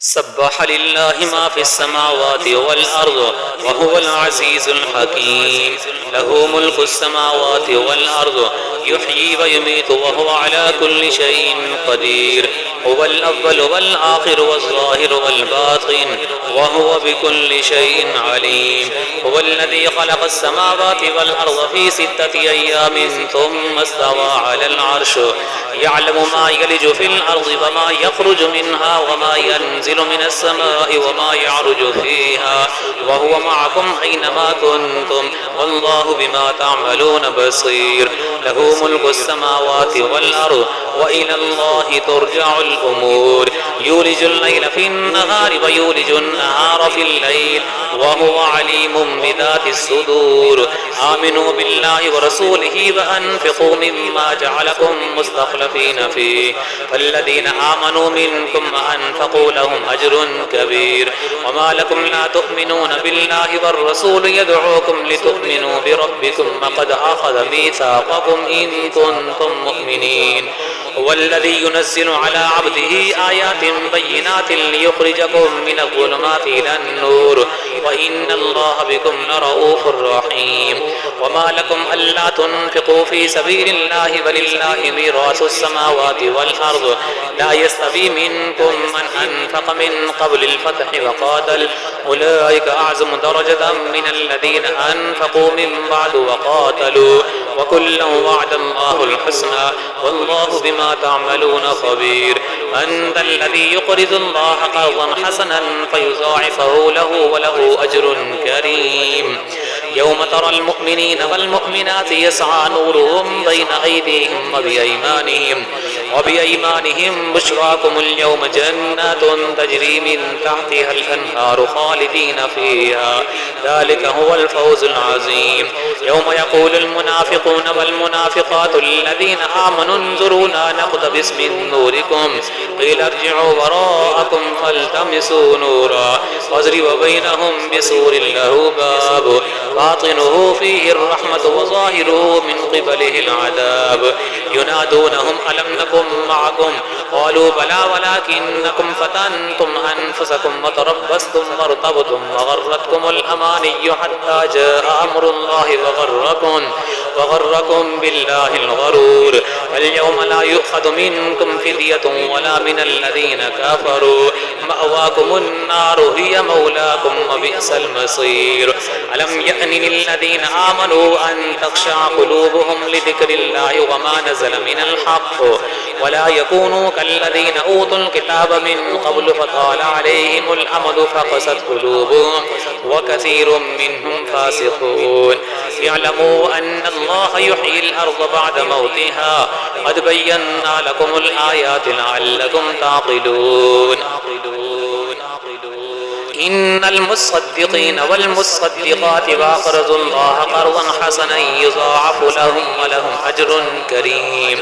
سبح لله ما في السماوات والأرض وهو العزيز الحكيم. له ملك السماوات والأرض يحيي ويميت وهو على كل شيء قدير. هو الأول والآخر والظاهر والباطن وهو بكل شيء عليم. هو الذي خلق السماوات والأرض في 6 أيام ثم استوى على العرش يعلم ما يلج في الأرض وما يخرج منها وما ينزل من السماء وما يعرج فيها وهو معكم أينما كنتم والله بما تعملون بصير. له ملك السماوات والأرض وإلى الله ترجع الأمور. يولج الليل في النهار ويولج النهار في الليل وهو عليم بذات الصدور. آمنوا بالله ورسوله وأنفقوا مما جعلكم مستخلفين فيه فالذين آمنوا منكم وأنفقوا لهم أجر كبير. وما لكم لا تؤمنون بالله والرسول يدعوكم لتؤمنوا بربكم وقد أخذ ميثاقكم إن كنتم مؤمنين. هو الذي ينزل على عبده آيات بينات ليخرجكم من الظلمات إلى النور وإن الله بكم لرؤوف رحيم. وما لكم ألا تنفقوا في سبيل الله ولله ميراث السماوات والأرض لا يستوي منكم من أنفق من قبل الفتح وقاتل أولئك أعظم درجة من الذين أنفقوا من بعد وقاتلوا وكلا وعد الله الحسنى والله بما تعملون خبير. من ذا الذي يقرض الله قرضا حسنا فيضاعفه له وله أجر كريم. يوم ترى المؤمنين والمؤمنات يسعى نورهم بين أيديهم وبأيمانهم بشراكم اليوم جنات تجري من تحتها الأنهار خالدين فيها ذلك هو الفوز العظيم. يوم يقول المنافقون والمنافقات الذين آمنوا انظرونا نقتبس من نوركم قيل ارجعوا وراءكم فالتمسوا نورا واضرب بينهم بسور له باب باطنه فيه الرحمة وظاهره من قبله العذاب. ينادونهم ألم نكن معكم قالوا بلى ولكنكم فتنتم أنفسكم وتربصتم وارتبتم وغرتكم الأماني حتى جاء أمر الله وغركم بالله الغرور. اليوم لا يؤخذ منكم فدية ولا من الذين كفروا مأواكم النار هي مولاكم وبئس المصير. ألم يأن للذين آمنوا أن تخشع قلوبهم لذكر الله وما نزل من الحق ولا يكونوا كالذين أوتوا الكتاب من قبل فطال عليهم الأمد فقست قلوبهم وكثير منهم فاسقون. اعلموا أن الله يحيي الأرض بعد موتها قد بينا لكم الآيات لعلكم تعقلون. إن المصدقين والمصدقات وأقرضوا الله قرضا حسنا يضاعف لهم ولهم أجر كريم.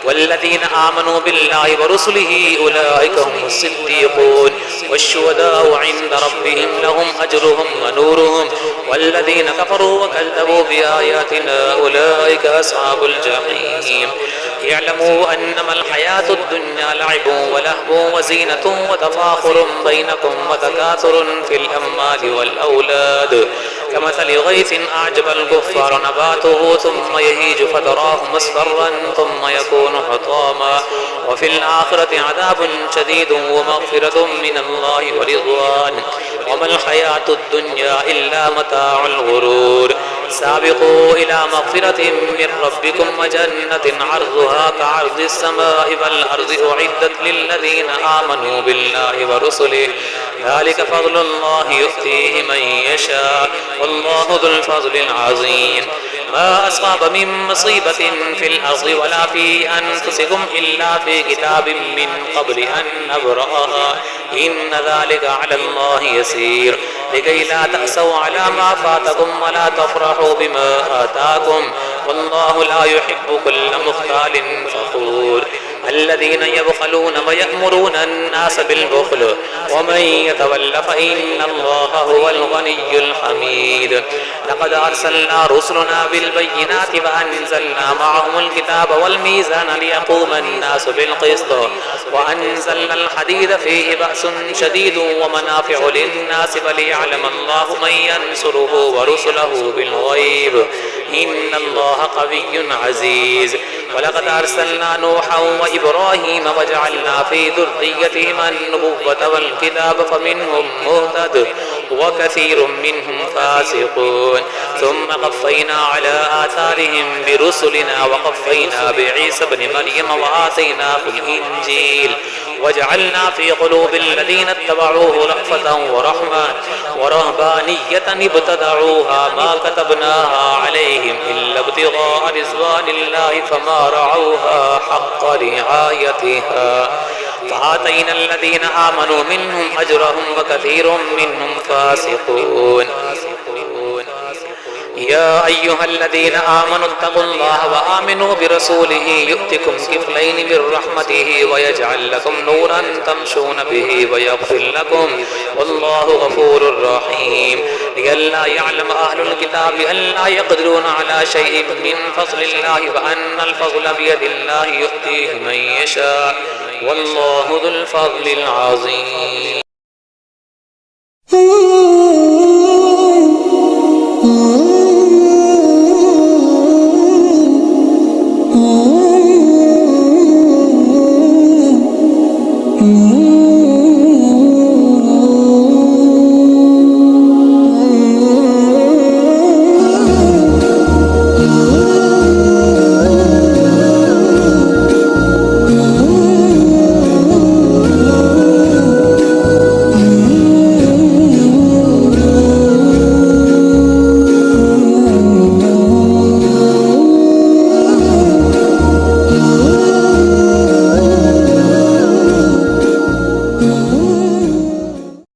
والذين آمنوا بالله ورسله أولئك هم الصديقون والشهداء عند ربهم لهم أجرهم ونورهم. والذين كفروا وكذبوا بآياتنا أولئك أصحاب الجحيم. اعلموا أنما الحياة الدنيا لعب ولهو وزينة وتفاخر بينكم وتكاثر في الأموال والأولاد كمثل غيث أعجب الكفار نباته ثم يهيج فتراه مصفرا ثم يكون حطاما وفي الآخرة عذاب شديد ومغفرة من الله ورضوان وما الحياة الدنيا إلا متاع الغرور. سابقوا إلى مغفرة من ربكم وجنة عرضها كعرض السماء والأرض أعدت للذين آمنوا بالله ورسله ذلك فضل الله يؤتيه من يشاء والله ذو الفضل العظيم. ما أصاب من مصيبة في الأرض ولا في أنفسكم إلا في كتاب من قبل أن نبرأها إن ذلك على الله يسير لكي لا تأسوا على ما فاتكم ولا تفرحوا بما آتاكم والله لا يحب كل مختال فخور. الذين يبخلون ويأمرون الناس بالبخل ومن يتول فإن الله هو الغني الحميد لقد أرسلنا رسلنا بالبينات وأنزلنا معهم الكتاب والميزان ليقوم الناس بالقسط وأنزلنا الحديد فيه بأس شديد ومنافع للناس وليعلم الله من ينصره ورسله بالغيب إن الله قوي عزيز ولقد أرسلنا نوحا وإبراهيم وجعلنا في ذريتهما النبوة والكتاب فمنهم مهتد وكثير منهم فاسقون ثم قفينا على آثارهم برسلنا وقفينا بعيسى بن مريم وآتيناه الإنجيل وجعلنا في قلوب الذين اتبعوه رأفة ورحمة ورهبانية ابتدعوها ما كتبناها عليهم إلا ابتغاء رضوان الله فما رعوها حق رعايتها فآتينا الذين آمنوا منهم أجرهم وكثير منهم فاسقون يا أيها الذين آمنوا اتقوا الله وآمنوا برسوله يؤتكم كفلين من رحمته ويجعل لكم نورا تمشون به ويغفر لكم والله غفور رحيم لئلا يعلم أهل الكتاب أن لا يقدرون على شيء من فضل الله وأن الفضل بيد الله يؤتيه من يشاء والله ذو الفضل العظيم.